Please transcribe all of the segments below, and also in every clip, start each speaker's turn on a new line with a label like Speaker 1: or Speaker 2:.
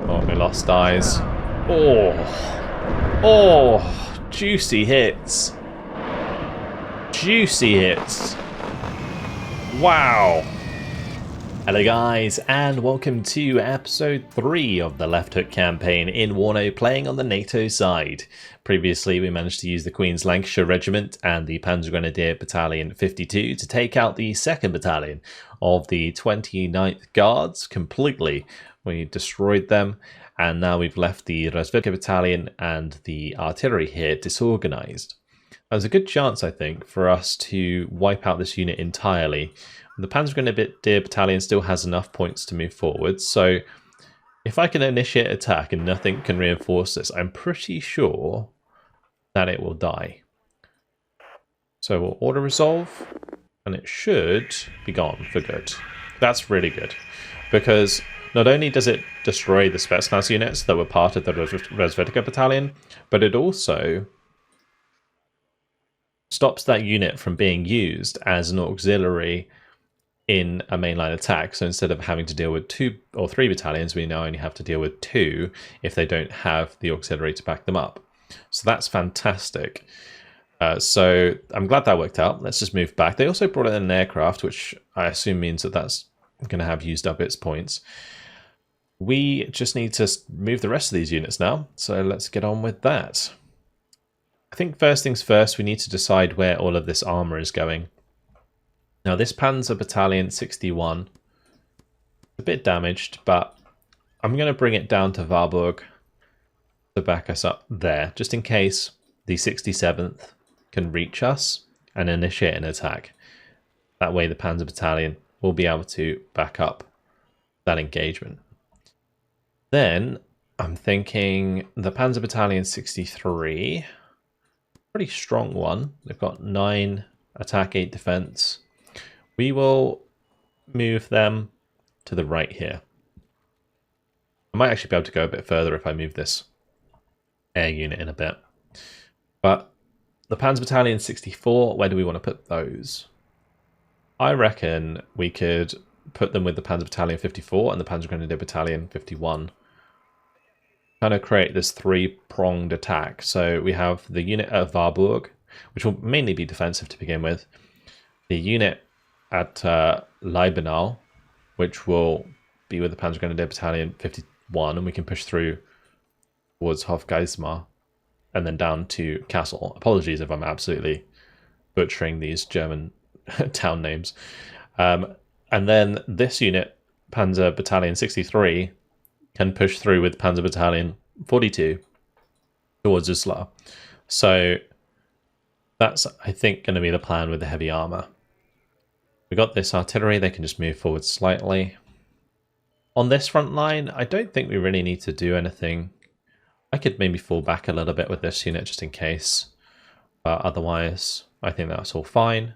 Speaker 1: Oh, we lost eyes. Oh, oh, juicy hits. Juicy hits. Wow. Hello guys, and welcome to episode 3 of the Left Hook campaign in WARNO, playing on the NATO side. Previously we managed to use the Queen's Lancashire Regiment and the Panzergrenadier Battalion 52 to take out the 2nd Battalion of the 29th Guards completely. We destroyed them, and now we've left the Razvedka Battalion and the artillery here disorganised. There's a good chance, I think, for us to wipe out this unit entirely. The Panzergrenadier Battalion still has enough points to move forward, so if I can initiate attack and nothing can reinforce this, I'm pretty sure that it will die. So we'll auto-resolve, and it should be gone for good. That's really good, because not only does it destroy the Spetsnaz units that were part of the Razvedka Battalion, but it also stops that unit from being used as an auxiliary in a mainline attack. So instead of having to deal with 2 or 3 battalions, we now only have to deal with 2 if they don't have the auxiliary to back them up. So that's fantastic. So I'm glad that worked out. Let's just move back. They also brought in an aircraft, which I assume means that that's going to have used up its points. We just need to move the rest of these units now. So let's get on with that. I think first things first, we need to decide where all of this armor is going. Now this Panzer Battalion 61, a bit damaged, but I'm going to bring it down to Warburg to back us up there, just in case the 67th can reach us and initiate an attack. That way the Panzer Battalion will be able to back up that engagement. Then I'm thinking the Panzer Battalion 63, pretty strong one. They've got 9 attack, 8 defense. We will move them to the right here. I might actually be able to go a bit further if I move this air unit in a bit. But the Panzer Battalion 64, where do we want to put those? I reckon we could put them with the Panzer Battalion 54 and the Panzergrenadier Battalion 51. Kind of create this 3-pronged attack. So we have the unit at Warburg, which will mainly be defensive to begin with. The unit at Leibenau, which will be with the Panzergrenadier Battalion 51, and we can push through towards Hofgeismar and then down to Kassel. Apologies if I'm absolutely butchering these German town names. And then this unit, Panzer Battalion 63, can push through with Panzer Battalion 42 towards Uslar. So that's, I think, going to be the plan with the heavy armor. We got this artillery, they can just move forward slightly. On this front line, I don't think we really need to do anything. I could maybe fall back a little bit with this unit just in case. But otherwise, I think that's all fine.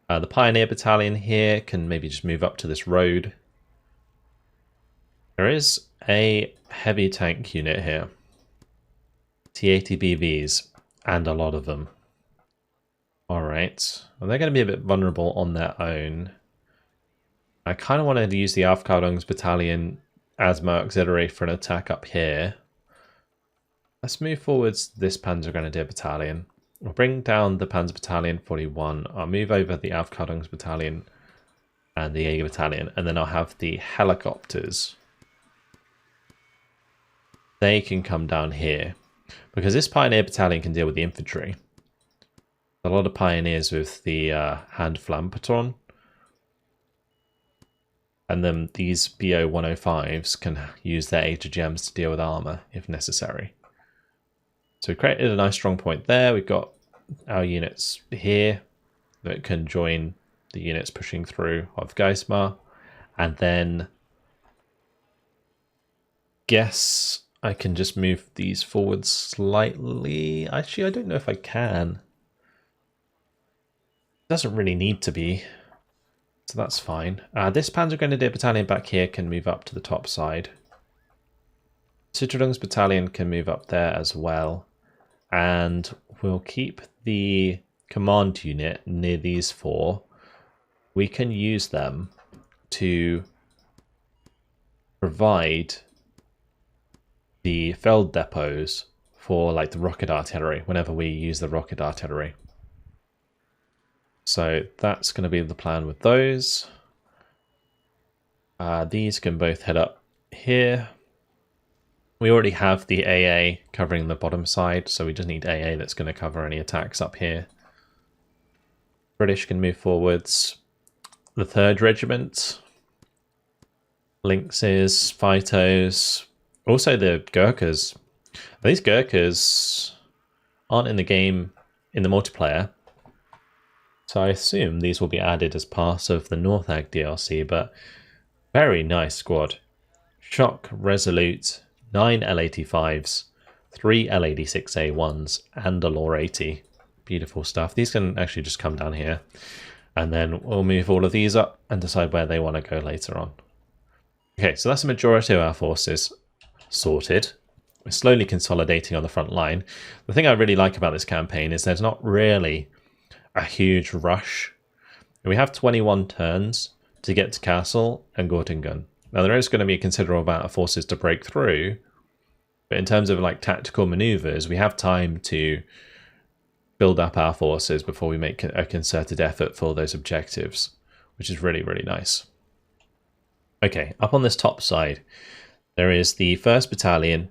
Speaker 1: The Pioneer Battalion here can maybe just move up to this road. There is a heavy tank unit here. T-80BVs, and a lot of them. Alright, well, they're going to be a bit vulnerable on their own. I kind of wanted to use the Aufklärungs Battalion as my auxiliary for an attack up here. Let's move forwards this Panzergrenadier Battalion. We'll bring down the Panzer Battalion 41. I'll move over the Aufklärungs Battalion and the Jäger Battalion, and then I'll have the helicopters. They can come down here, because this Pioneer Battalion can deal with the infantry. A lot of pioneers with the Handflammenpatron, and then these BO 105s can use their HARRIERS to deal with armor if necessary. So we created a nice strong point there. We've got our units here that can join the units pushing through Hofgeismar, and then guess I can just move these forward slightly. Actually, I don't know if I can. Doesn't really need to be, so that's fine. This Panzergrenadier Battalion back here can move up to the top side. Sicherungs Battalion can move up there as well, and we'll keep the command unit near these 4. We can use them to provide the field depots for like the rocket artillery whenever we use the rocket artillery. So that's going to be the plan with those. These can both head up here. We already have the AA covering the bottom side, so we just need AA that's going to cover any attacks up here. British can move forwards. The 3rd Regiment, Lynxes, Phytos, also the Gurkhas. These Gurkhas aren't in the game in the multiplayer, so I assume these will be added as part of the Northag DLC, but very nice squad. Shock, Resolute, 9 L85s, 3 L86A1s, and a Lore 80. Beautiful stuff. These can actually just come down here, and then we'll move all of these up and decide where they want to go later on. Okay, so that's the majority of our forces sorted. We're slowly consolidating on the front line. The thing I really like about this campaign is there's not really a huge rush. We have 21 turns to get to Castle and Göttingen. Now there is going to be a considerable amount of forces to break through, but in terms of like tactical maneuvers, we have time to build up our forces before we make a concerted effort for those objectives, which is really, really nice. Okay, up on this top side, there is the 1st Battalion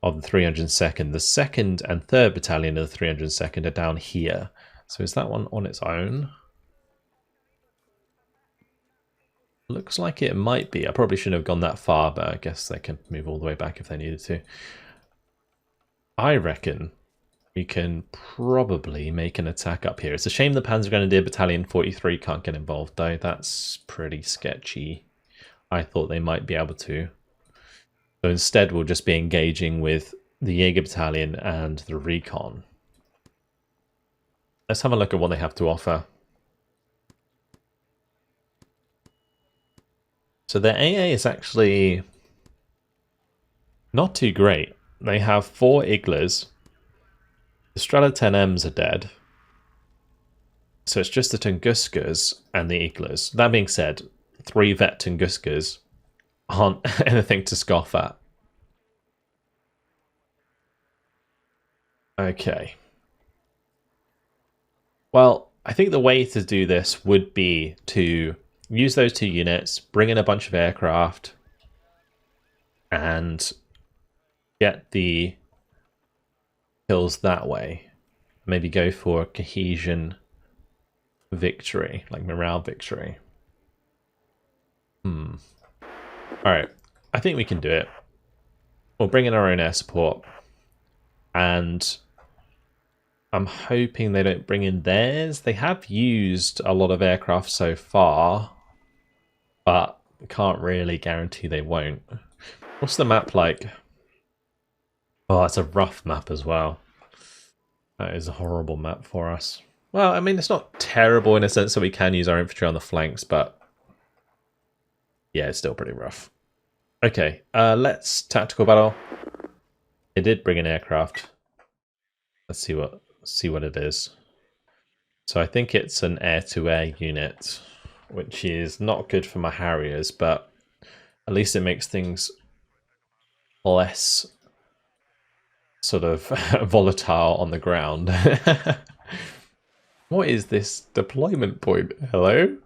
Speaker 1: of the 302nd. The 2nd and 3rd Battalion of the 302nd are down here. So is that one on its own? Looks like it might be. I probably shouldn't have gone that far, but I guess they can move all the way back if they needed to. I reckon we can probably make an attack up here. It's a shame the Panzergrenadier Battalion 43 can't get involved, though. That's pretty sketchy. I thought they might be able to. So instead, we'll just be engaging with the Jaeger Battalion and the Recon. Let's have a look at what they have to offer. So their AA is actually not too great. They have 4 Iglas. The Strela 10Ms are dead. So it's just the Tunguskas and the Iglas. That being said, 3 vet Tunguskas aren't anything to scoff at. Okay. Well, I think the way to do this would be to use those 2 units, bring in a bunch of aircraft, and get the kills that way. Maybe go for a cohesion victory, like morale victory. Alright, I think we can do it. We'll bring in our own air support, and I'm hoping they don't bring in theirs. They have used a lot of aircraft so far, but can't really guarantee they won't. What's the map like? Oh, it's a rough map as well. That is a horrible map for us. Well, I mean, it's not terrible in a sense that we can use our infantry on the flanks, but yeah, it's still pretty rough. Okay, let's tactical battle. It did bring in aircraft. Let's see what it is. So I think it's an air-to-air unit, which is not good for my Harriers, but at least it makes things less sort of volatile on the ground. What is this deployment point? Hello?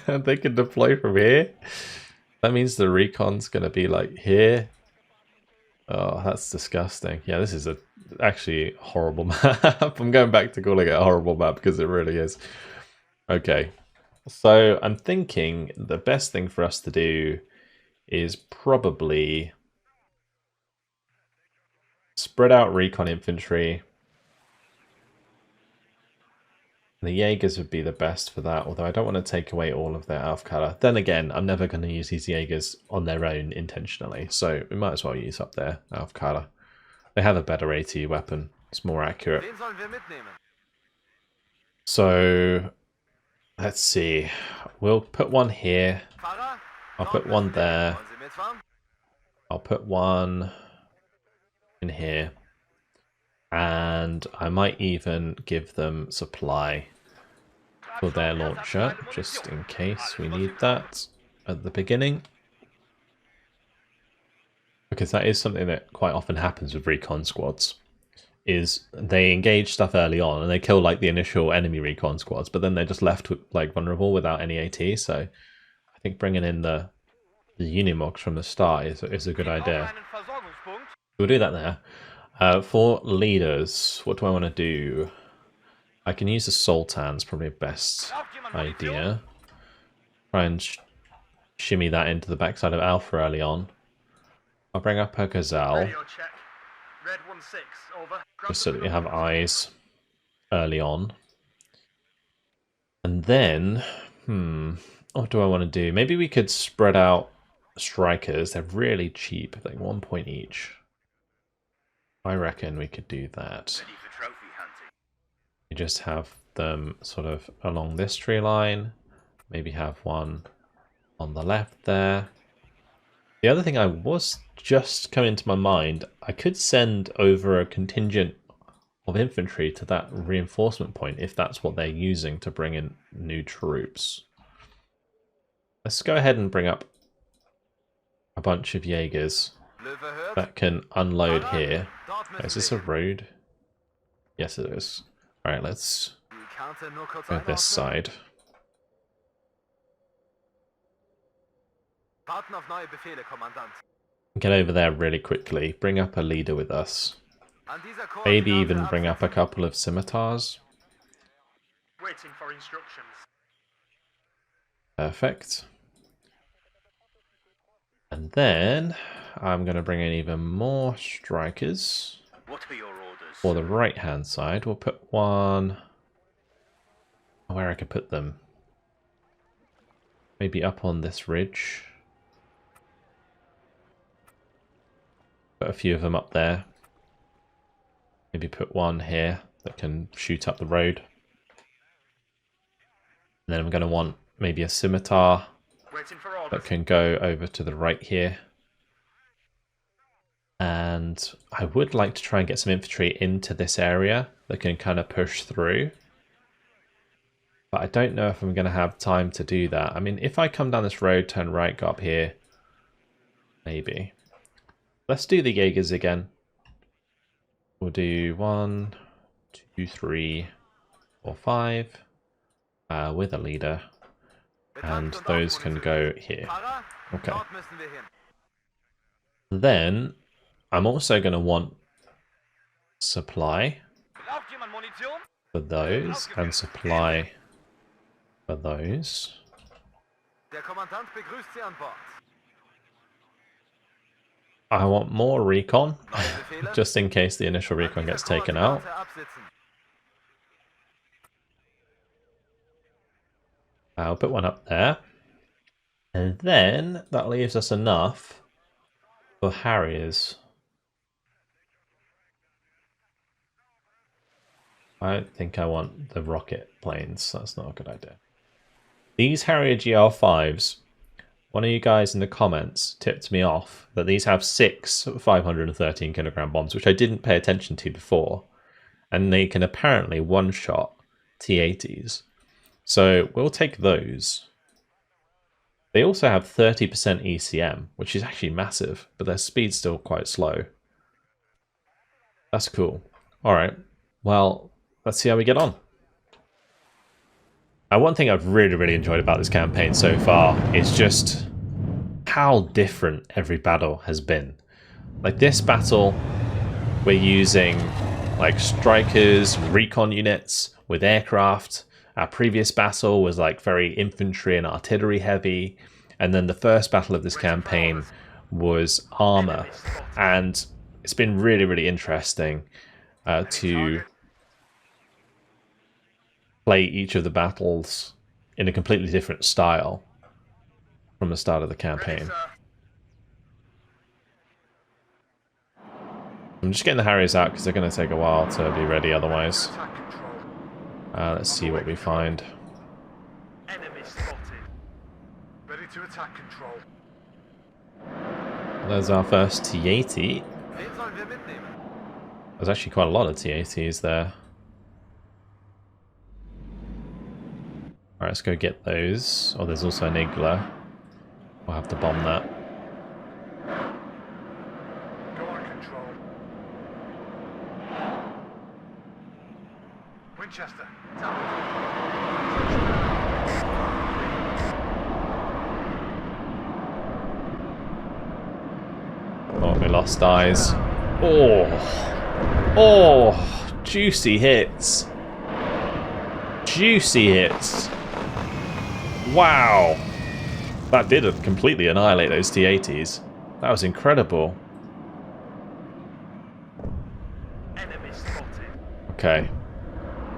Speaker 1: They can deploy from here? That means the recon's going to be like here. Oh, that's disgusting. Yeah, this is actually a horrible map. I'm going back to calling it a horrible map because it really is. Okay, so I'm thinking the best thing for us to do is probably spread out recon infantry. The Jaegers would be the best for that, although I don't want to take away all of their Aufklärer. Then again, I'm never going to use these Jaegers on their own intentionally, so we might as well use up their Aufklärer. They have a better AT weapon. It's more accurate. So, let's see. We'll put one here. I'll put one there. I'll put one in here. And I might even give them supply for their launcher, just in case we need that at the beginning. because that is something that quite often happens with recon squads. Is they engage stuff early on and they kill like the initial enemy recon squads, but then they're just left with, like, vulnerable without any AT. So I think bringing in the Unimogs from the start is a good idea. We'll do that there. For leaders, what do I want to do? I can use the Sultan's probably best idea. Try and shimmy that into the backside of Alpha early on. I'll bring up a Gazelle. Just so that we have eyes early on. And then, what do I want to do? Maybe we could spread out strikers. They're really cheap, like 1 point each. I reckon we could do that. You just have them sort of along this tree line. Maybe have one on the left there. The other thing I was just coming to my mind, I could send over a contingent of infantry to that reinforcement point if that's what they're using to bring in new troops. Let's go ahead and bring up a bunch of Jaegers that can unload here. Is this a road? Yes, it is. Alright, let's go this side. Get over there really quickly. Bring up a leader with us. Maybe even bring up a couple of scimitars.
Speaker 2: Waiting for instructions.
Speaker 1: Perfect. And then I'm going to bring in even more strikers.
Speaker 2: What are your orders?
Speaker 1: For the right hand side, we'll put one where I could put them. Maybe up on this ridge. Put a few of them up there. Maybe put one here that can shoot up the road. And then I'm going to want maybe a scimitar that can go over to the right here. And I would like to try and get some infantry into this area that can kind of push through. But I don't know if I'm going to have time to do that. I mean, if I come down this road, turn right, go up here, maybe. Let's do the Jaegers again. We'll do 1, 2, 3, 4, 5 with a leader. And those can go here. Okay. Then I'm also going to want supply for those and supply for those. I want more recon, just in case the initial recon gets taken out. I'll put one up there. And then that leaves us enough for Harriers. I don't think I want the rocket planes. That's not a good idea. These Harrier GL5s, one of you guys in the comments tipped me off that these have 6 513 kilogram bombs, which I didn't pay attention to before. And they can apparently one-shot T-80s. So we'll take those. They also have 30% ECM, which is actually massive, but their speed's still quite slow. That's cool. Alright, well, let's see how we get on. One thing I've really enjoyed about this campaign so far is just how different every battle has been. Like this battle, we're using like strikers, recon units with aircraft. Our previous battle was like very infantry and artillery heavy. And then the first battle of this campaign was armor. And it's been really interesting to play each of the battles in a completely different style from the start of the campaign. I'm just getting the Harriers out because they're going to take a while to be ready otherwise. Let's see what we find.
Speaker 2: Enemy spotted. Ready to attack control.
Speaker 1: There's our first T-80. There's actually quite a lot of T-80s there. Alright, let's go get those. Oh, there's also an Igla. We'll have to bomb that.
Speaker 2: Winchester.
Speaker 1: Oh, we lost eyes. Oh, oh, juicy hits. Juicy hits. Wow. That did completely annihilate those T-80s. That was incredible. Okay.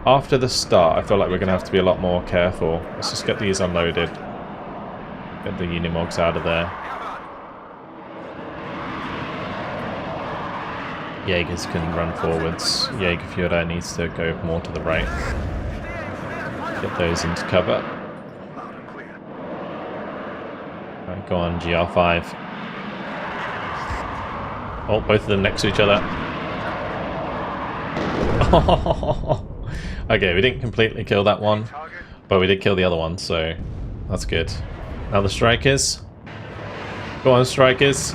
Speaker 1: After the start, I feel like we're going to have to be a lot more careful. Let's just get these unloaded. Get the Unimogs out of there. Jaegers can run forwards. Jägerführer needs to go more to the right. Get those into cover. Right, go on, GR5. Oh, both of them next to each other. Okay, we didn't completely kill that one, but we did kill the other one, so that's good. Now the strikers. Go on, strikers.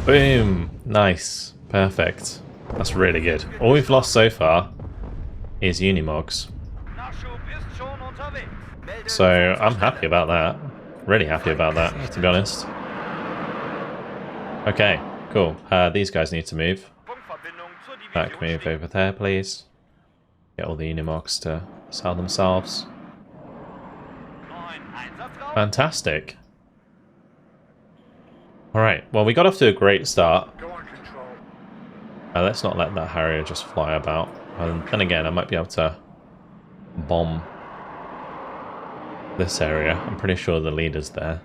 Speaker 1: Boom. Nice. Perfect. That's really good. All we've lost so far is Unimogs. So I'm happy about that. Really happy about that, to be honest. Okay, cool. These guys need to move. Back move over there, please. Get all the Unimogs to sell themselves. Fantastic. Alright, well we got off to a great start. Let's not let that Harrier just fly about. And then again, I might be able to bomb this area. I'm pretty sure the leader's there.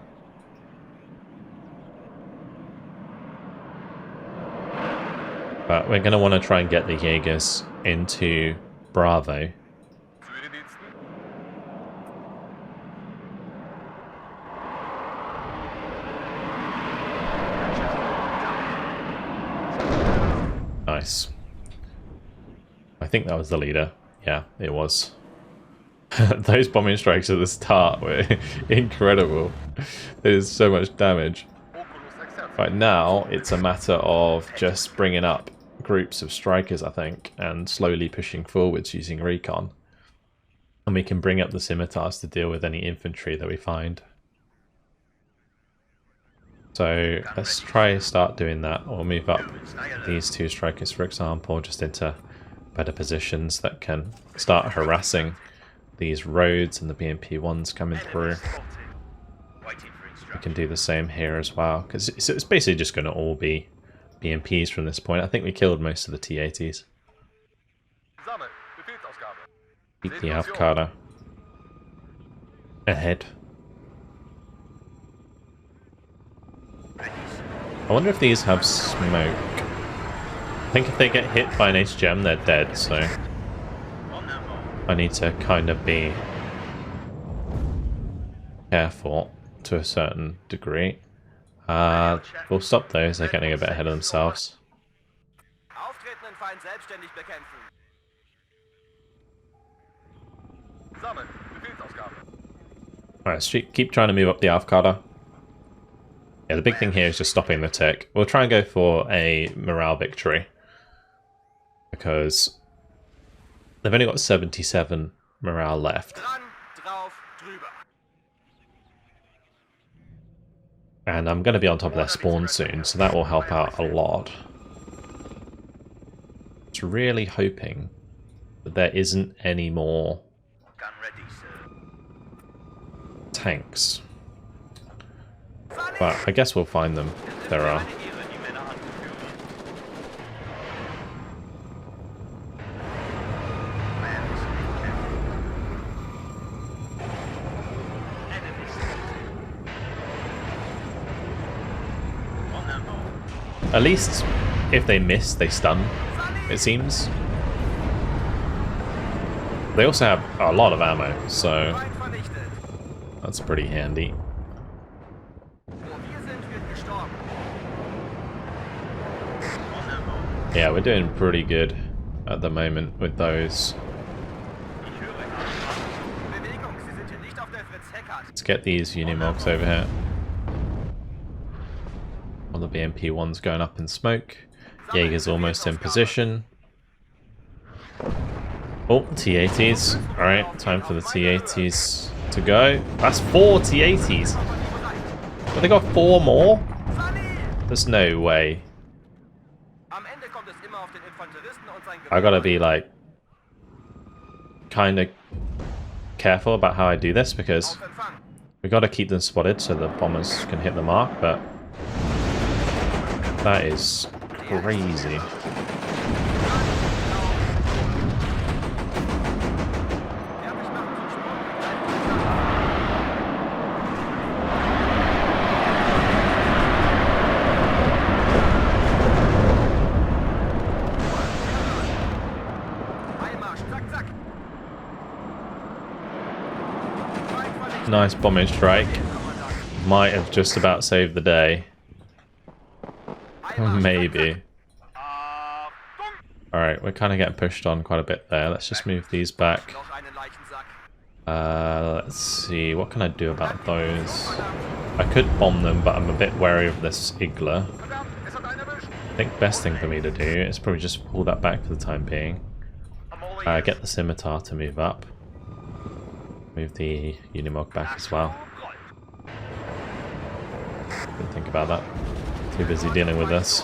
Speaker 1: But we're going to want to try and get the Jaegers into Bravo. Nice. I think that was the leader. Yeah, it was. Those bombing strikes at the start were incredible. There's so much damage. Right now, it's a matter of just bringing up groups of strikers, I think, and slowly pushing forwards using recon. And we can bring up the scimitars to deal with any infantry that we find. So let's try start doing that, or move up these two strikers, for example, just into better positions that can start harassing these roads and the BMP ones coming through. We can do the same here as well, because it's basically just going to all be BMPs from this point. I think we killed most of the T-80s. Keep the Avkada ahead. I wonder if these have smoke. I think if they get hit by an HGM, they're dead, so I need to kind of be careful to a certain degree. We'll stop those, they're getting a bit ahead of themselves. Alright, let's keep trying to move up the Avkada. Yeah, the big thing here is just stopping the tick. We'll try and go for a morale victory, because they've only got 77 morale left. And I'm going to be on top of their spawn soon, so that will help out a lot. Just really hoping that there isn't any more tanks. But I guess we'll find them if there are. At least if they miss, they stun, it seems. They also have a lot of ammo, so that's pretty handy. Yeah, we're doing pretty good at the moment with those. Let's get these Unimogs over here. All the BMP ones going up in smoke. Jaeger's almost in position. Oh, T-80s. Alright, time for the T-80s to go. That's 4 T-80s. But they got 4 more? There's no way. I gotta be like kind of careful about how I do this because we gotta keep them spotted so the bombers can hit the mark, but that is crazy. Nice bombing strike. Might have just about saved the day. Maybe. Alright, we're kind of getting pushed on quite a bit there. Let's just move these back. Let's see, what can I do about those? I could bomb them, but I'm a bit wary of this Igla. I think best thing for me to do is probably just pull that back for the time being. Get the scimitar to move up. Move the Unimog back as well. Didn't think about that. Too busy dealing with this.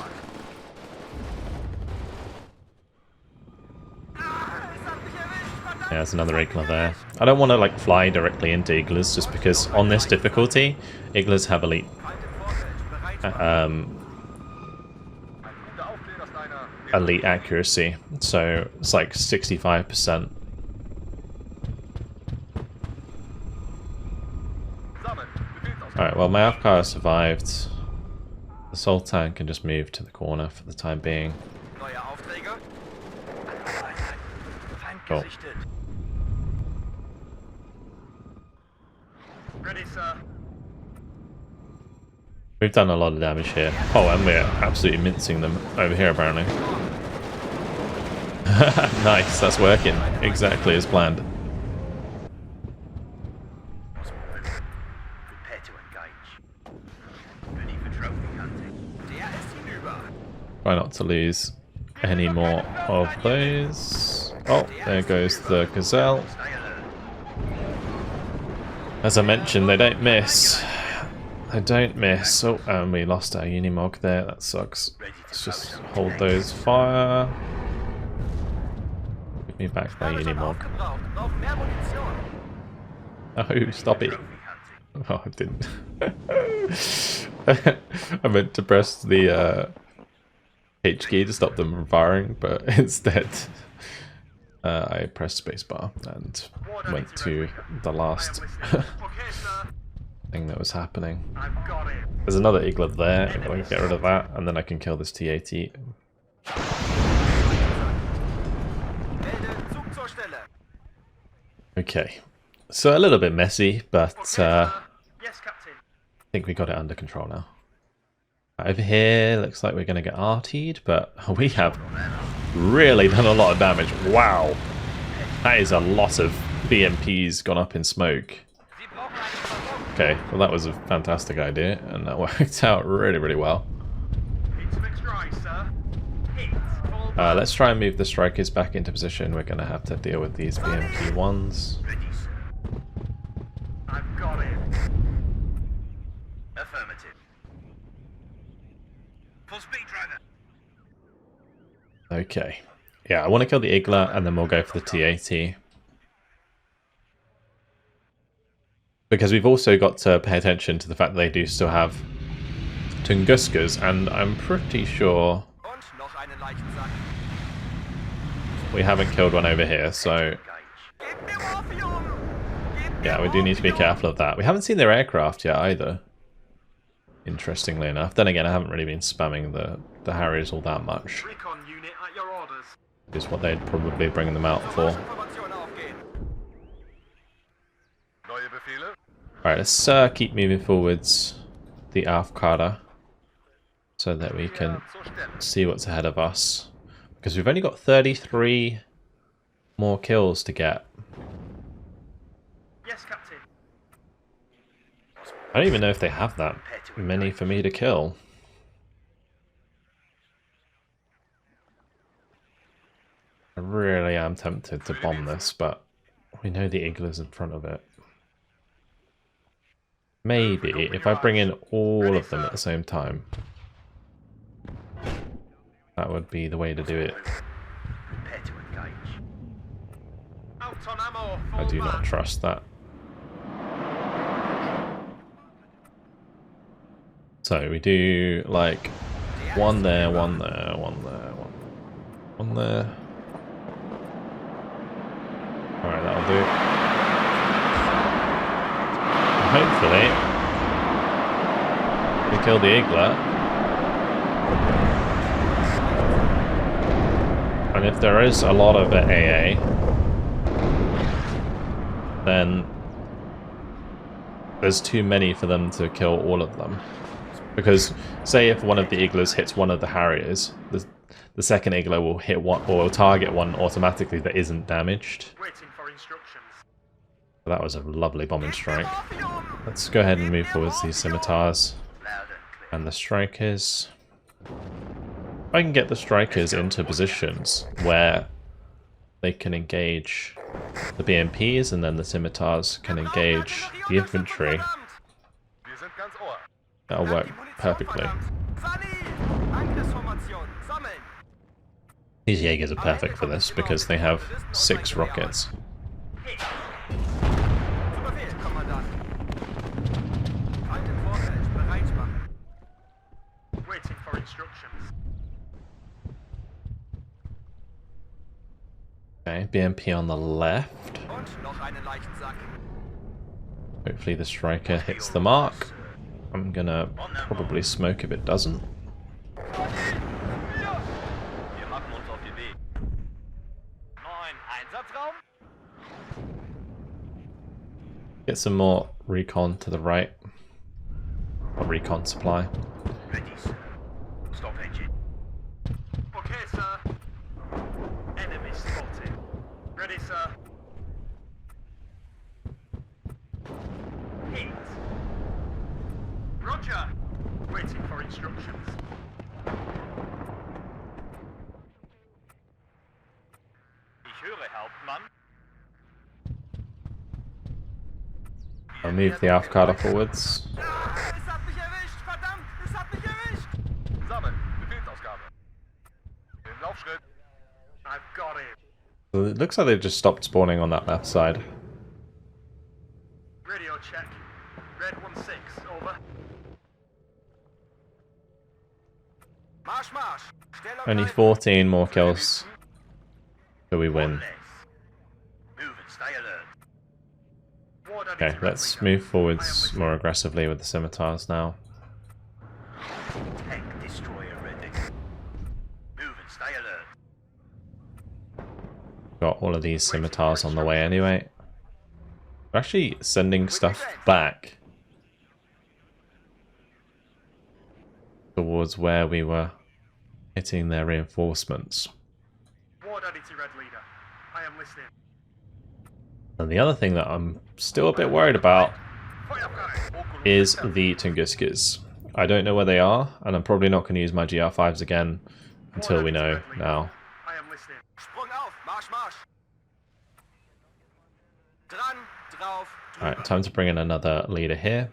Speaker 1: Yeah, there's another Igla there. I don't want to like fly directly into Iglas just because on this difficulty, Iglas have elite elite accuracy. So it's like 65%. Alright, well my Afghar survived. The Sultan can just move to the corner for the time being. Cool.
Speaker 2: Ready, sir.
Speaker 1: We've done a lot of damage here. Oh, and we're absolutely mincing them over here apparently. Nice, that's working. Exactly as planned. Try not to lose any more of those. Oh, there goes the Gazelle. As I mentioned, they don't miss. They don't miss. Oh, and we lost our Unimog there. That sucks. Let's just hold those fire. Give me back my Unimog. Oh, stop it. Oh, I didn't. I meant to press the H key to stop them from firing, but instead I pressed spacebar and went to the last thing that was happening. There's another Igla there, I'm going to get rid of that, and then I can kill this T-80. Okay, so a little bit messy, but I think we got it under control now. Over here, looks like we're going to get RT'd, but we have really done a lot of damage. Wow. That is a lot of BMPs gone up in smoke. Okay, well that was a fantastic idea, and that worked out really, really well. Let's try and move the strikers back into position. We're going to have to deal with these BMP ones.
Speaker 2: I've got it. Affirmative. Full speed, driver.
Speaker 1: Okay. Yeah, I want to kill the Igla and then we'll go for the T-80. Because we've also got to pay attention to the fact that they do still have Tunguskas, and I'm pretty sure we haven't killed one over here, so yeah, we do need to be careful of that. We haven't seen their aircraft yet either, interestingly enough. Then again, I haven't really been spamming the Harriers all that much.
Speaker 2: Recon unit at your orders.
Speaker 1: Is what they'd probably bring them out for. Alright, let's keep moving forwards the Afghar so that we can see what's ahead of us. Because we've only got 33 more kills to get.
Speaker 2: Yes, Captain.
Speaker 1: I don't even know if they have that many for me to kill. I really am am tempted to bomb this, but we know the Igla's in front of it. Maybe if I bring in all of them at the same time, that would be the way to do it. I do not trust that. So we do like one there, one there, one there, one there. Alright, that'll do. And hopefully we kill the Igla. And if there is a lot of AA, then there's too many for them to kill all of them. Because say if one of the Iglas hits one of the Harriers, the second Igla will hit one or will target one automatically that isn't damaged.
Speaker 2: Waiting for instructions.
Speaker 1: That was a lovely bombing strike. Let's go ahead and move towards these scimitars and the strikers. If I can get the strikers into positions where they can engage the BMPs and then the scimitars can engage the infantry, that'll work perfectly. These Jaegers are perfect for this because they have 6 rockets.
Speaker 2: Waiting for instructions.
Speaker 1: Okay, BMP on the left. Hopefully the striker hits the mark. I'm gonna probably smoke if it doesn't. Get some more recon to the right. A recon supply.
Speaker 2: Ready, sir. Stop engine. Okay, sir. Enemy spotted. Ready, sir. Hit. Roger. Waiting for instructions. Ich höre, Hauptmann.
Speaker 1: I'll move the Aufkader forwards.
Speaker 2: Es hat mich erwischt, verdammt! Es hat mich erwischt! Sammeln. Befehlsausgabe. Den Laufschritt. I've got it.
Speaker 1: So it looks like they just stopped spawning on that left side.
Speaker 2: Radio check. Red 1-6, over. Marsch, marsch. Stellung
Speaker 1: Only
Speaker 2: halten.
Speaker 1: 14 more kills, so we win.
Speaker 2: Move and stay alert. Ward added
Speaker 1: Okay,
Speaker 2: to red
Speaker 1: let's
Speaker 2: leader.
Speaker 1: move
Speaker 2: I am
Speaker 1: forwards
Speaker 2: listening.
Speaker 1: more aggressively with the scimitars now.
Speaker 2: Tank destroyer ready. Move and stay alert.
Speaker 1: Got all of these scimitars on the way anyway. We're actually sending stuff back towards where we were hitting their reinforcements.
Speaker 2: Ward added to red leader. I am listening.
Speaker 1: And the other thing that I'm still a bit worried about
Speaker 2: Feuer frei.
Speaker 1: is the Tunguskis. I don't know where they are, and I'm probably not going to use my GR5s again until we know now.
Speaker 2: I am listening. Sprung auf. Marsch, marsch. Dran, drauf, drüber.
Speaker 1: Alright, time to bring in another leader here.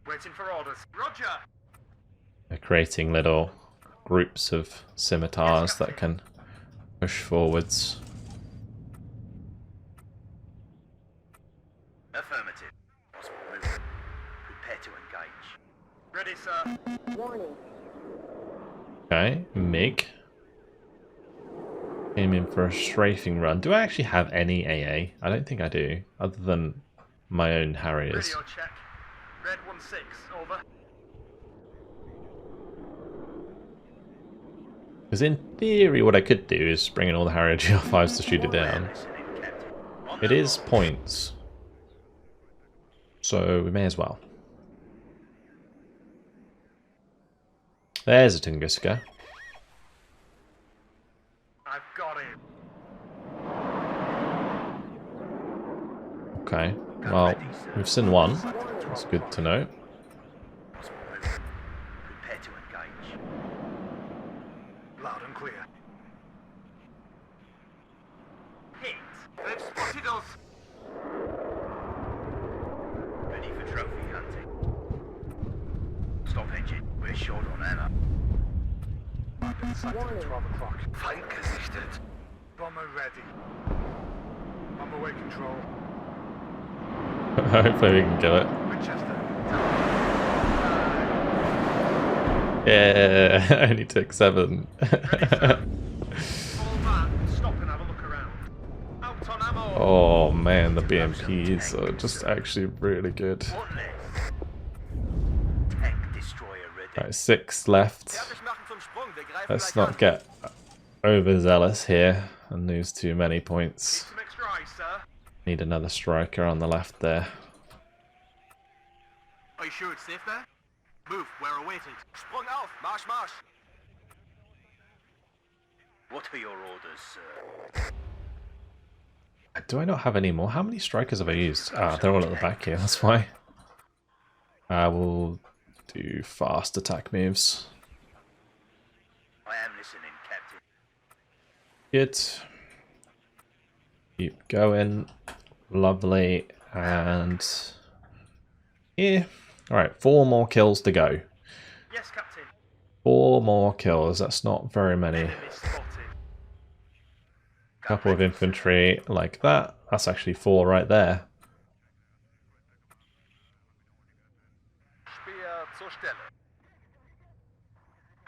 Speaker 2: Waiting for orders. Roger.
Speaker 1: They're creating little groups of scimitars that can push forwards.
Speaker 2: Affirmative. Move. Prepare to engage. Ready, sir.
Speaker 3: Warning.
Speaker 1: Okay, MiG came in for a strafing run. Do I actually have any AA? I don't think I do, other than my own Harriers.
Speaker 2: Radio check. Red 1-6, over.
Speaker 1: Because in theory, what I could do is bring in all the Harrier GR5s to shoot it down.
Speaker 2: Listening, Captain. On
Speaker 1: It
Speaker 2: the
Speaker 1: is points, so we may as well. There's a Tunguska.
Speaker 2: I've got him.
Speaker 1: Okay, well, we've seen one. That's good to know.
Speaker 2: Prepare to engage. clear. Hit. They've spotted us.
Speaker 3: Ready for trophy hunting. Stop engine. We're short on ammo.
Speaker 2: Sighted at 12 o'clock.
Speaker 3: Feind gesichtet.
Speaker 2: Bomber ready. On the way control.
Speaker 1: Hopefully we can kill it.
Speaker 2: Winchester.
Speaker 1: Yeah, only took 7.
Speaker 2: Ready, sir. Fall back. Stop and have a look around. Out on ammo.
Speaker 1: Oh man, the BMPs are just actually really good.
Speaker 3: What less? Tank destroyer ready.
Speaker 1: Right, 6 left. Let's not get overzealous here and lose too many points.
Speaker 2: Some extra ice, sir.
Speaker 1: Need another striker on the left there.
Speaker 2: Are you sure it's safe there? Move, we're awaited. Sprung auf, marsch, marsch.
Speaker 3: What are your orders, sir?
Speaker 1: Do I not have any more? How many strikers have I used? Ah, they're all at the back here, that's why. I will do fast attack moves.
Speaker 3: I am listening, Captain.
Speaker 1: Good. Keep going. Lovely. And yeah. Alright, 4 more kills to go.
Speaker 2: Yes, Captain.
Speaker 1: 4 more kills. That's not very many.
Speaker 2: Enemy spotted.
Speaker 1: Couple of infantry like that. That's actually 4 right there.
Speaker 2: Speer zur Stelle.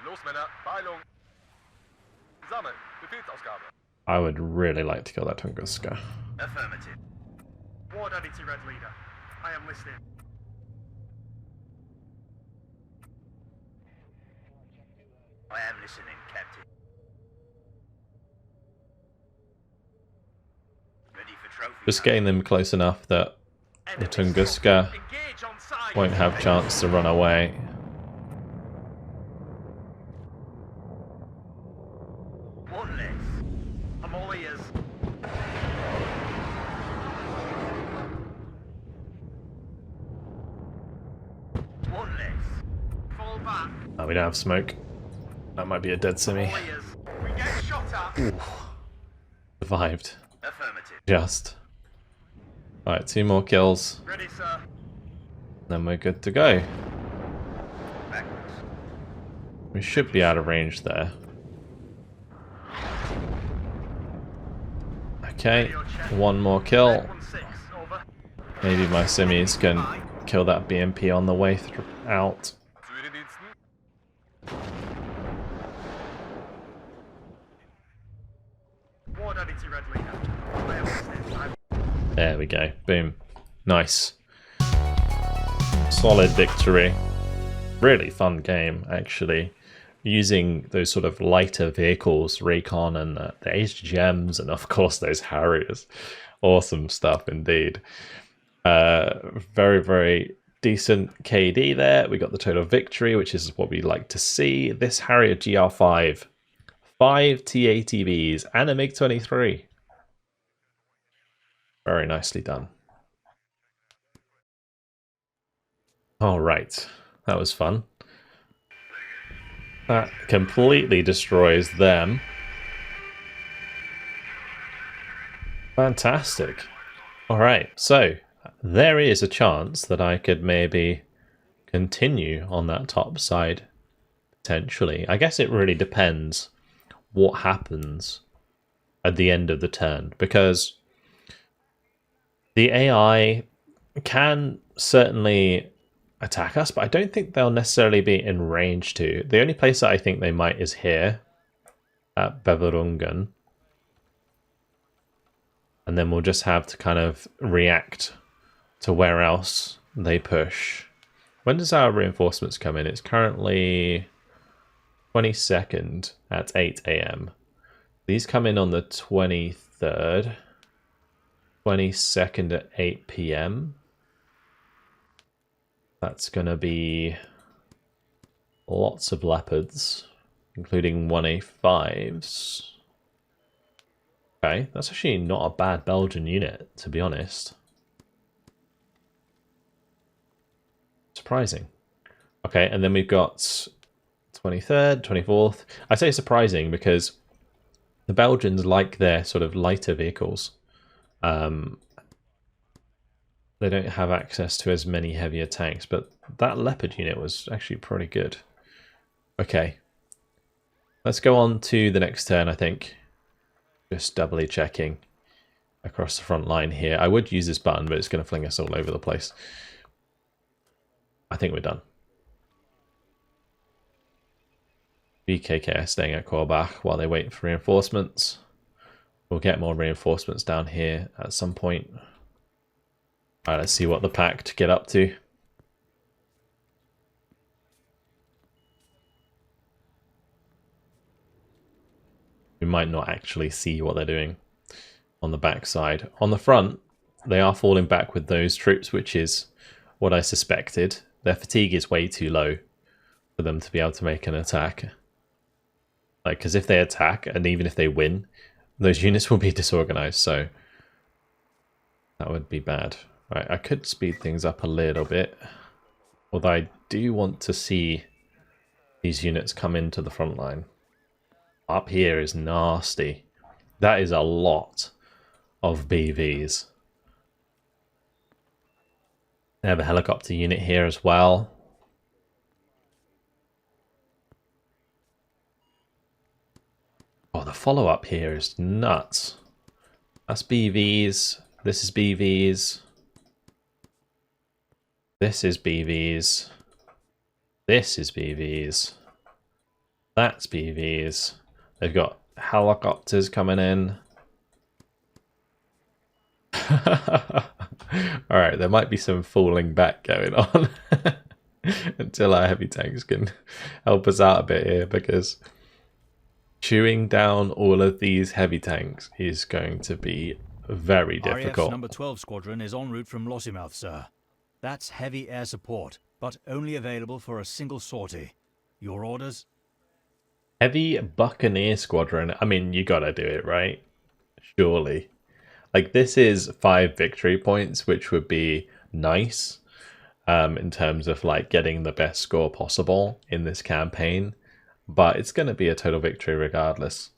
Speaker 2: Los, Männer, Beilung. Sammeln, Befehlsausgabe.
Speaker 1: I would really like to kill that Tunguska.
Speaker 3: Affirmative.
Speaker 2: Ward Editor, Red Leader. I am listening.
Speaker 3: I am listening, Captain. Ready for trophy.
Speaker 1: Just getting them close enough that the Tunguska
Speaker 2: Engage on side.
Speaker 1: won't have chance to run away.
Speaker 3: One less.
Speaker 2: I'm all ears.
Speaker 3: One less.
Speaker 2: Fall back.
Speaker 1: Oh, we don't have smoke. That might be a dead semi.
Speaker 2: All ears. We get shot at.
Speaker 1: Survived.
Speaker 3: Affirmative.
Speaker 1: Just. Alright, 2 more kills.
Speaker 2: Ready, sir.
Speaker 1: Then we're good to go.
Speaker 3: Backwards.
Speaker 1: We should be out of range there. Okay, 1 more kill.
Speaker 2: 1-6, over.
Speaker 1: Maybe my semis can kill that BMP on the way out.
Speaker 2: Zu Ihren Diensten. Ward Editor, Red Leader. I am listening.
Speaker 1: There we go. Boom. Nice. Solid victory. Really fun game, actually. Using those sort of lighter vehicles, Recon and the HGMs, and of course those Harriers. Awesome stuff indeed. Very, very decent KD there. We got the total victory, which is what we like to see. This Harrier GR5, 5 TATVs, and a MiG-23. Very nicely done. All right, that was fun. That completely destroys them. Fantastic. All right, so there is a chance that I could maybe continue on that top side, potentially. I guess it really depends what happens at the end of the turn, because the AI can certainly attack us, but I don't think they'll necessarily be in range to. The only place that I think they might is here at Beverungen. And then we'll just have to kind of react to where else they push. When does our reinforcements come in? It's currently 22nd at 8 AM. These come in on the 23rd. 22nd at 8 PM. That's going to be lots of Leopards, including 1A5s. Okay, that's actually not a bad Belgian unit, to be honest. Surprising. Okay, and then we've got 23rd, 24th. I say surprising because the Belgians like their sort of lighter vehicles. They don't have access to as many heavier tanks, but that Leopard unit was actually pretty good. Okay. Let's go on to the next turn, I think. Just doubly checking across the front line here. I would use this button, but it's going to fling us all over the place. I think we're done. VKK are staying at Korbach while they wait for reinforcements. We'll get more reinforcements down here at some point. Alright, let's see what the Pact get up to. We might not actually see what they're doing on the back side. On the front, they are falling back with those troops, which is what I suspected. Their fatigue is way too low for them to be able to make an attack. Like, because if they attack, and even if they win, those units will be disorganized, so that would be bad. Right, I could speed things up a little bit, although I do want to see these units come into the front line. Up here is nasty. That is a lot of BVs. They have a helicopter unit here as well. Oh, the follow-up here is nuts. That's BVs. This is BVs. This is BVs. This is BVs. That's BVs. They've got helicopters coming in. Alright, there might be some falling back going on until our heavy tanks can help us out a bit here, because chewing down all of these heavy tanks is going to be very difficult.
Speaker 4: RAF's number 12 squadron is en route from Lossiemouth, sir. That's heavy air support, but only available for a single sortie. Your orders?
Speaker 1: Heavy Buccaneer Squadron. I mean, you gotta do it, right? Surely. Like, this is 5 victory points, which would be nice in terms of, like, getting the best score possible in this campaign. But it's going to be a total victory regardless,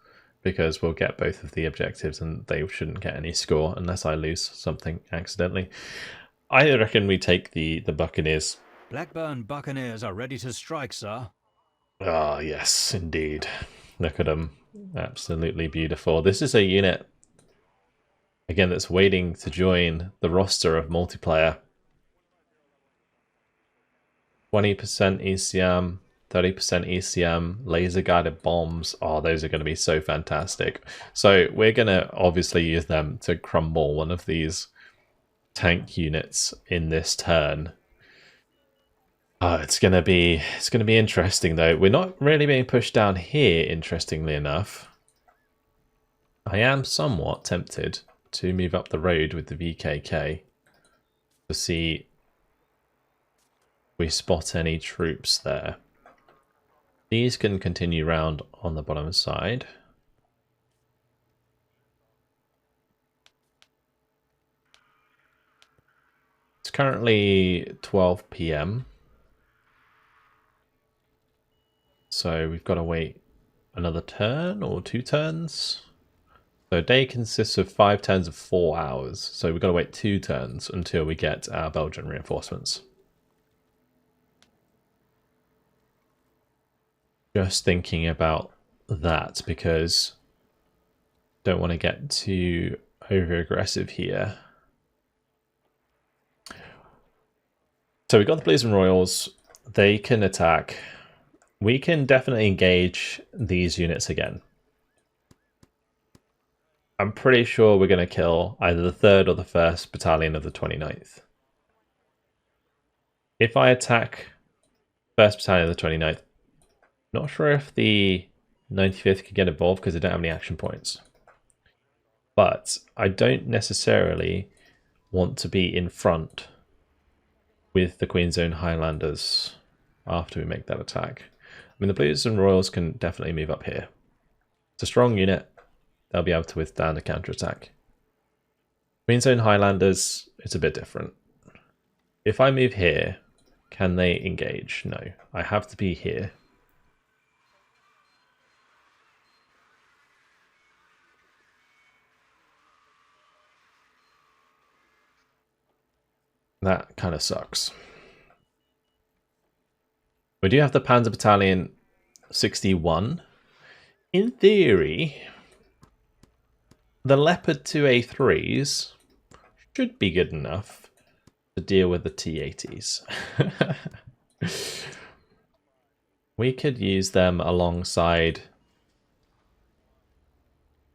Speaker 1: because we'll get both of the objectives and they shouldn't get any score unless I lose something accidentally. I reckon we take the Buccaneers.
Speaker 4: Blackburn Buccaneers are ready to strike, sir.
Speaker 1: Ah, yes, indeed. Look at them. Absolutely beautiful. This is a unit, again, that's waiting to join the roster of multiplayer. 20% ECM, 30% ECM, laser guided bombs. Oh, those are going to be so fantastic. So we're going to obviously use them to crumble one of these tank units in this turn. Oh, it's gonna be interesting though. We're not really being pushed down here, interestingly enough. I am somewhat tempted to move up the road with the VKK to see if we spot any troops there. These can continue round on the bottom side. It's currently 12 PM. So we've got to wait another turn or 2 turns. So a day consists of 5 turns of 4 hours. So we've got to wait 2 turns until we get our Belgian reinforcements. Just thinking about that, because don't want to get too over aggressive here. So we've got the Blues and Royals. They can attack. We can definitely engage these units again. I'm pretty sure we're going to kill either the 3rd or the 1st Battalion of the 29th. If I attack 1st Battalion of the 29th, not sure if the 95th can get involved because they don't have any action points. But I don't necessarily want to be in front with the Queen's Own Highlanders after we make that attack. I mean, the Blues and Royals can definitely move up here. It's a strong unit. They'll be able to withstand a counterattack. Queen's Own Highlanders, it's a bit different. If I move here, can they engage? No, I have to be here. That kind of sucks. We do have the Panzer Battalion 61. In theory, the Leopard 2A3s should be good enough to deal with the T-80s. We could use them alongside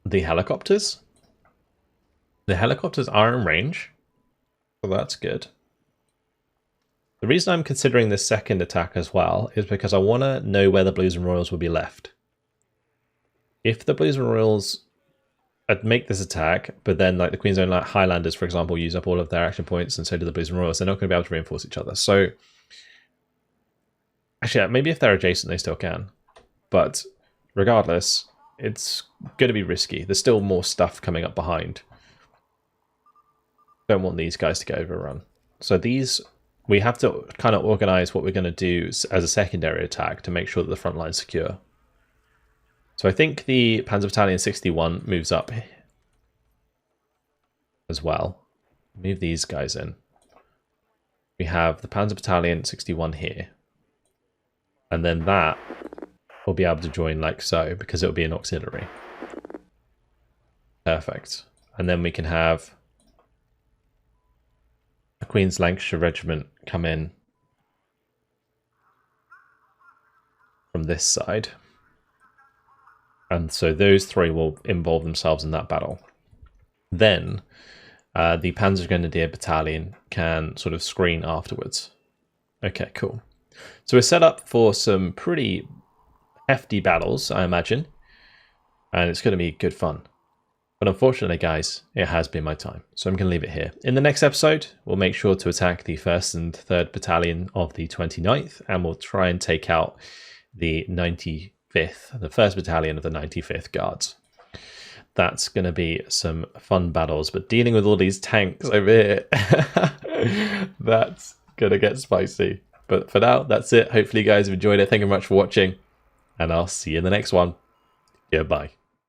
Speaker 1: the helicopters. The helicopters are in range, so that's good. The reason I'm considering this second attack as well is because I want to know where the Blues and Royals will be left. If the Blues and Royals make this attack, but then like the Queen's Own Highlanders, for example, use up all of their action points, and so do the Blues and Royals, they're not going to be able to reinforce each other. So, actually, maybe if they're adjacent, they still can. But regardless, it's going to be risky. There's still more stuff coming up behind. Don't want these guys to get overrun. So these, we have to kind of organize what we're going to do as a secondary attack to make sure that the front line's secure. So I think the Panzer Battalion 61 moves up as well. Move these guys in. We have the Panzer Battalion 61 here. And then that will be able to join like so, because it'll be an auxiliary. Perfect. And then we can have a Queen's Lancashire Regiment come in from this side. And so those three will involve themselves in that battle. Then the Panzergrenadier Battalion can sort of screen afterwards. Okay, cool. So we're set up for some pretty hefty battles, I imagine. And it's going to be good fun. But unfortunately, guys, it has been my time. So I'm going to leave it here. In the next episode, we'll make sure to attack the 1st and 3rd Battalion of the 29th. And we'll try and take out the 95th, the 1st Battalion of the 95th Guards. That's going to be some fun battles. But dealing with all these tanks over here, that's going to get spicy. But for now, that's it. Hopefully you guys have enjoyed it. Thank you very much for watching. And I'll see you in the next one. Goodbye.